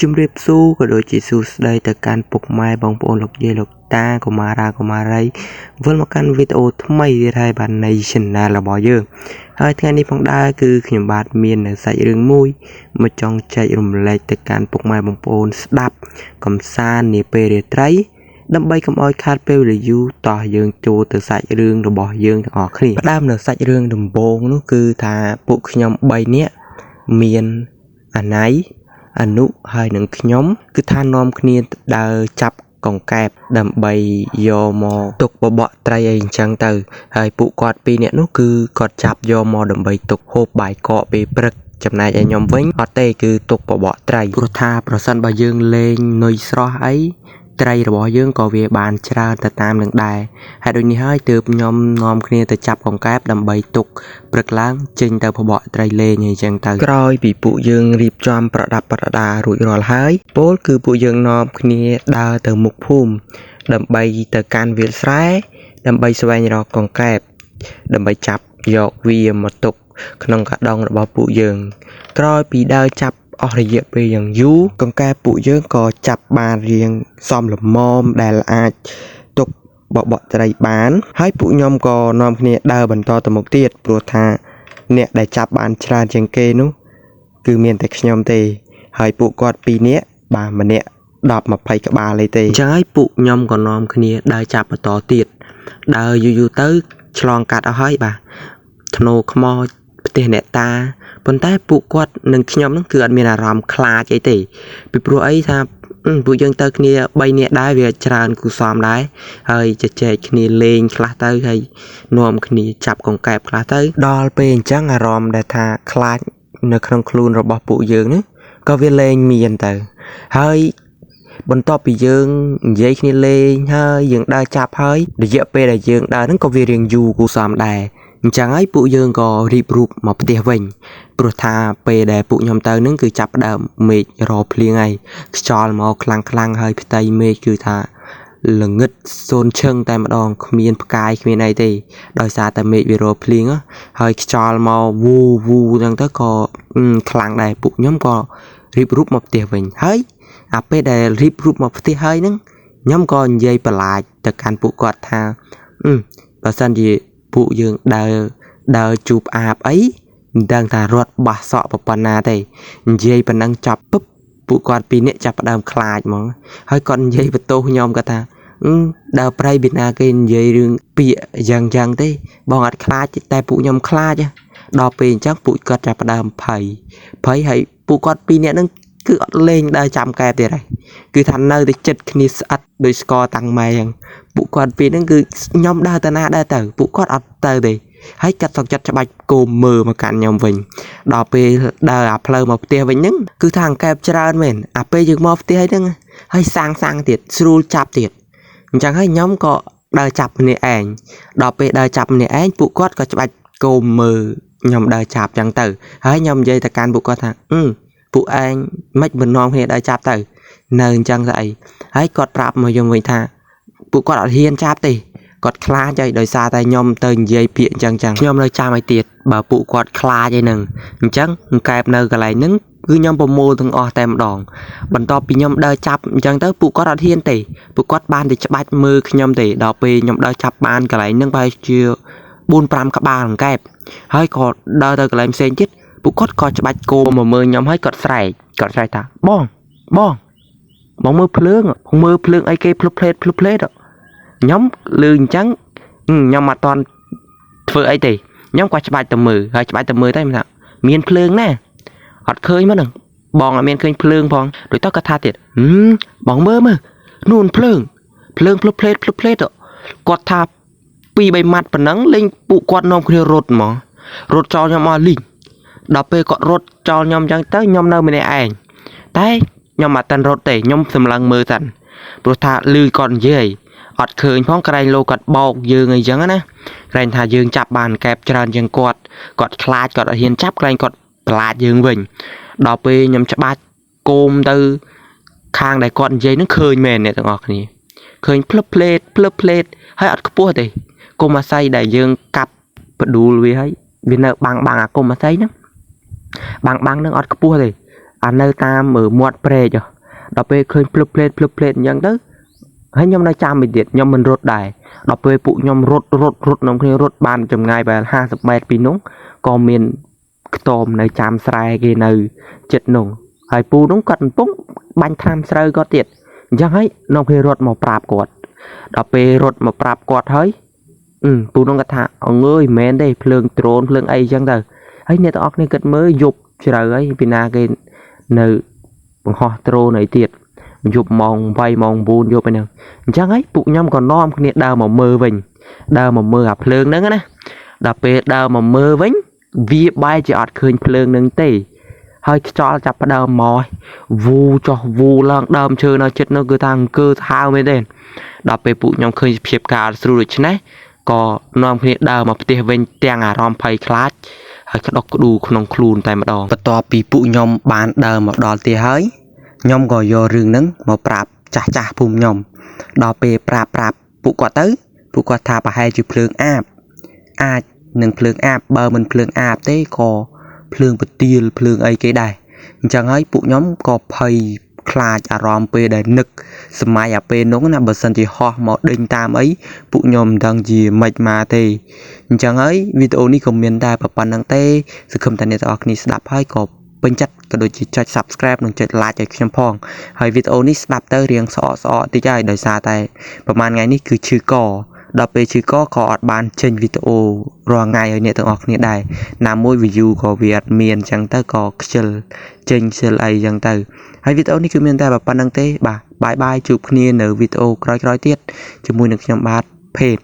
ជំរាបសួរក៏ដូចជាសួស្តីទៅកាន់ពុកម៉ែបងប្អូនលោកយាយលោកតាកុមារាកុមារីវិលមកកាន់វីដេអូថ្មីទៀតហើយបាទនៃ Channel របស់យើងហើយថ្ងៃនេះផងដែរគឺខ្ញុំបាទមាននៅសាច់រឿងមួយមកចង់ចែករំលែកទៅកាន់ពុកម៉ែបងប្អូនស្ដាប់កំសាន្តនាពេលរាត្រីដើម្បីកុំឲ្យខាតពេលវេលាយូរតោះយើងចូលទៅសាច់រឿងរបស់យើងទាំងអស់គ្នាផ្ដើមនៅសាច់រឿងដំបូងនោះគឺថាពួកខ្ញុំ3នាក់មានអាណៃអនុហើយនឹងខ្ញុំគឺថានាំគ្នាដើរចាប់កង្កែបដើម្បីយកមកទុកបបក់ត្រីអីអញ្ចឹងទៅហើយពួកគាត់2នាក់នោះគឺគាត់ចាប់យកមកដើម្បីទុកហូបបាយកកពេលព្រឹកចំណែកឯខ្ញុំវិញអត់ទេគឺទុកបបក់ត្រីព្រោះថាប្រសិនបើយើងលេងនុយស្រស់អីត្រីរបស់យើងក៏វាបានច្រើនទៅតាមនឹងដែរហើយដូចនេះហើយទើបខ្ញុំនាំគ្នាទៅចាប់កង្កែបដើម្បីទុកព្រឹកឡើងចេញទៅបបក់ត្រីលេងអីចឹងទៅក្រោយពីពួកយើងរៀបចំប្រដាប់ប្រដារួចរាល់ហើយពោលគឺពួកយើងនាំគ្នាដើរទៅមុខភូមិដើម្បីទៅកាន់វាលស្រែដើម្បីស្វែងរកកង្កែបដើម្បីចាប់យកវាមកទុកក្នុងកាដងរបស់ពួកយើងក្រោយពីដើរចាប់អស់រយៈពេលយ៉ាងយូរកង្កែបពួកយើងក៏ចាប់បានរៀងសមល្មមដែលអាចទុកបបក់ត្រីបានហើយពួកខ្ញុំក៏នាំគ្នាដើរបន្តទៅមុខទៀតព្រោះថាអ្នកដែលចាប់បានច្រើនជាងគេនោះគឺមានតែខ្ញុំទេហើយពួកគាត់2នាក់បាទម្នាក់10-20ក្បាលអីទេអញ្ចឹងហើយពួកខ្ញុំក៏នាំគ្នាដើរចាប់បន្តទៀតដើរយូរទៅឆ្លងកាត់អស់ហើយបាទធ្នូខ្មោចផ្ទះអ្នកតាប៉ុន្តែពួកគាត់និងខ្ញុំហ្នឹងគឺអត់មានអារម្មណ៍ខ្លាចអីទេពីព្រោះអីថាពួកយើងទៅគ្នា3នាក់ដែរវាច្រើនគូសមដែរហើយជជែកគ្នាលេងខ្លះទៅហើយនាំគ្នាចាប់កង្កែបខ្លះទៅដល់ពេលអញ្ចឹងអារម្មណ៍ដែលថាខ្លាចនៅក្នុងខ្លួនរបស់ពួកយើងនេះក៏វាលែងមានទៅហើយបន្ទាប់ពីយើងនិយាយគ្នាលេងហើយយើងដើរចាប់ហើយរយៈពេលដែលយើងដើរហ្នឹងក៏វារៀងយូរគូសមដែរអញ្ចឹងហើយពួកយើងក៏រៀបរូបមកផ្ទះវិញព្រោះថាពេលដែលពួកខ្ញុំទៅហ្នឹងគឺចាប់ផ្ដើមមេឃរោភ្លៀងហើយខ្យល់មកខ្លាំងហើយផ្ទៃមេឃគឺថាល្ងឹតសូនឈឹងតែម្ដងគ្មានផ្កាយគ្មានអីទេដោយសារតែមេឃវារោភ្លៀងហើយខ្យល់មកវូហ្នឹងទៅក៏ខ្លាំងដែរពួកខ្ញុំក៏រៀបរូបមកផ្ទះវិញហើយអាពេលដែលរៀបរូបមកផ្ទះហើយហ្នឹងខ្ញុំក៏និយាយបន្លាចទៅកាន់ពួកគាត់ថាបើសិនជាពួកយើងដើរជួបអាបអីមិនដឹងថារត់បះសក់ប៉ុណ្ណាទេនិយាយប៉ុណ្ណឹងចាប់ពឹបពួកគាត់2នាក់ចាប់ផ្ដើមខ្លាចហ្មងហើយគាត់និយាយបន្ទោសខ្ញុំគាត់ថាដើរព្រៃពីណាគេនិយាយរឿងពាក្យយ៉ាងទេបងអត់ខ្លាចតែពួកខ្ញុំខ្លាចដល់ពេលអញ្ចឹងពួកគាត់ចាប់ផ្ដើមភ័យហើយពួកគាត់2នាក់ហ្នឹងគឺអត់លេងដើរចាំកែបទៀតហើយគឺថានៅតែចិត្តគ្នាស្អិតដោយស្គរតាំងម៉ែអញ្ចឹងពួកគាត់ពីហ្នឹងគឺខ្ញុំដើរទៅណាដើរទៅពួកគាត់អត់ទៅទេហើយកាត់សង្កត់ច្បាច់គោមមើលមកកាន់ខ្ញុំវិញដល់ពេលដើរអាផ្លូវមកផ្ទះវិញហ្នឹងគឺថាអង្កែបច្រើនមែនអាពេលយើងមកផ្ទះហ្នឹងហើយសាំងទៀតស្រួលចាប់ទៀតអញ្ចឹងហើយខ្ញុំក៏ដើរចាប់ម្នាក់ឯងដល់ពេលដើរចាប់ម្នាក់ឯងពួកគាត់ក៏ច្បាច់គោមមើលខ្ញុំដើរចាប់អញ្ចឹងទៅហើយខ្ញុំនិយាយទៅកាន់ពួកគាត់ថាពួកឯងមិននាំគ្នាដើរចាប់ទៅនៅអញ្ចឹងស្អីហើយគាត់ប្រាប់មកខ្ញុំវិញថាពួកគាត់អត់ហ៊ានចាប់ទេគាត់ខ្លាចហើយដោយសារតែខ្ញុំទៅនិយាយពាក្យអញ្ចឹងខ្ញុំនៅចាំឲ្យទៀតបើពួកគាត់ខ្លាចអីហ្នឹងអញ្ចឹងអង្កែបនៅកន្លែងហ្នឹងគឺខ្ញុំប្រមូលទាំងអស់តែម្ដងបន្ទាប់ពីខ្ញុំដើរចាប់អញ្ចឹងទៅពួកគាត់អត់ហ៊ានទេពួកគាត់បានតែច្បាច់មើលខ្ញុំទេដល់ពេលខ្ញុំដើរចាប់បានកន្លែងហ្នឹងប្រហែលជា 4-5 ក្បាលអង្កែបហើយក៏ដើរទៅកន្លែងផ្សេងទៀតពួកគាត់ក៏ច្បាច់គោមកមើលខ្ញុំហើយគាត់ស្រែកថាបងមើលភ្លើងអីគេភ្លុបភ្លេតខ្ញុំលឺអញ្ចឹងខ្ញុំអត់តន់ធ្វើអីទេខ្ញុំក៏ច្បាច់ទៅមើលតែខ្ញុំថាមានភ្លើងណាអត់ឃើញមកហ្នឹងបងអត់មានឃើញភ្លើងផងដូចតគាត់ថាទៀតបងមើលนู่นភ្លើងភ្លុបភ្លេតគាត់ថា 2-3 ម៉ាត់ប៉ុណ្ណឹងលេងពួកគាត់នាំគ្នារត់ហ្មងរត់ចោលខ្ញុំមកលីងដល់ពេលគាត់រត់ចោលខ្ញុំអញ្ចឹងទៅខ្ញុំនៅម្នាក់ឯងតែខ្ញុំអត់តាន់រត់ទេខ្ញុំសម្លឹងមើលតាន់ព្រោះថាលឺគាត់និយាយអត់ឃើញផងក្រែងលោគាត់បោកយើងអីចឹងណាក្រែងថាយើងចាប់បានកែបច្រើនជាងគាត់ខ្លាចគាត់អត់ហ៊ានចាប់ក្រែងគាត់ប្រឡាចយើងវិញដល់ពេលខ្ញុំច្បាច់គោមទៅខាងដែលគាត់និយាយហ្នឹងឃើញមែនអ្នកទាំងអស់គ្នាឃើញភ្លឹបភ្លេតហើយអត់ខ្ពស់ទេគុំអាស័យដែលយើងកាប់បដួលវាហើយវានៅបាំងអាគុំអាស័យហ្នឹងបាំងហ្នឹងអត់ខ្ពស់ទេ anh nơi tam ở muột pre cho đọc về khơi plug plate nhận tới hay nhom nơi chăm bị điện nhom mình rốt đài đọc về phụ nhom rốt nông khi rốt ban chầm ngày và 50 mét pin núng còn miền tôm nơi chăm sài cái nơi chết nung hay pu núng cận púng bánh tham sài có tiệt chẳng hay nông khi rốt màu prap quạt đọc về rốt màu prap quạt hơi pu nông gạt thả ông ơi mến đây phượng trốn phượng ấy chẳng đời ấy nè tao này cất mới dục trời ấy vì na cái nơi họ trốn này tiệt dục mong vay mong buồn vô bên nào chẳng ấy phụ nhom còn non cái đào mà mơ vinh đào mà mơ gặp lương đó nè đặc biệt đào mà mơ vinh vì bay chỉ ọt khơi lương nâng tì hơi cho chặt bắt đầu mỏi vu cho vu lăng đầm chơi nó chết nó cứ thằng cơ thao mới đền đặc biệt phụ nhom khơi phiệp cả rồi chứ này có non cái đào mà tì vinh tiếng rom phay class hơi cái đọc đủ không khuôn tại mà đòn bắt to bị phụ nhom bán đào mà đòn tì hơi nhom gọi vô rừng nắng mà prap chả phùm nhom đò pe prap phụ quạt tới phụ quạt thà bà hai chữ phượng áp nâng phượng áp bờ mình phượng áp thế có phượng bật tiêu phượng ấy cái đài chẳng ấy phụ nhóm có pay khai rom pe để nực smai à pe nó là bờ sân thì ho một đinh tam ấy phụ nhom đang gì mệt mà thì chẳng ấy video này comment đài và bạn đăng tê sự không thành network này đáp hai có bên chấtก็โดยจะ subscribe និងចុច like ឲ្យខ្ញុំផងហើយវីដេអូនេះស្ដាប់ទៅរៀងស្អកតិចហើយដោយសារតែប្រហែលថ្ងៃនេះគឺឈឺកដល់ពេលឈឺកក៏អត់បានចេញវីដេអូរាល់ថ្ងៃឲ្យអ្នកទាំងអស់គ្នាដែរណាមួយ view ក៏វាអត់មានអញ្ចឹងទៅក៏ខ្ជិលចេញខ្ជិលអីអញ្ចឹងទៅហើយវីដេអូនេះគឺមានតែប៉ុណ្្នឹងទេបាទបាយជួបគ្នានៅវីដេអូក្រោយៗទៀតជាមួយនឹងខ្ញុំបាទភេទ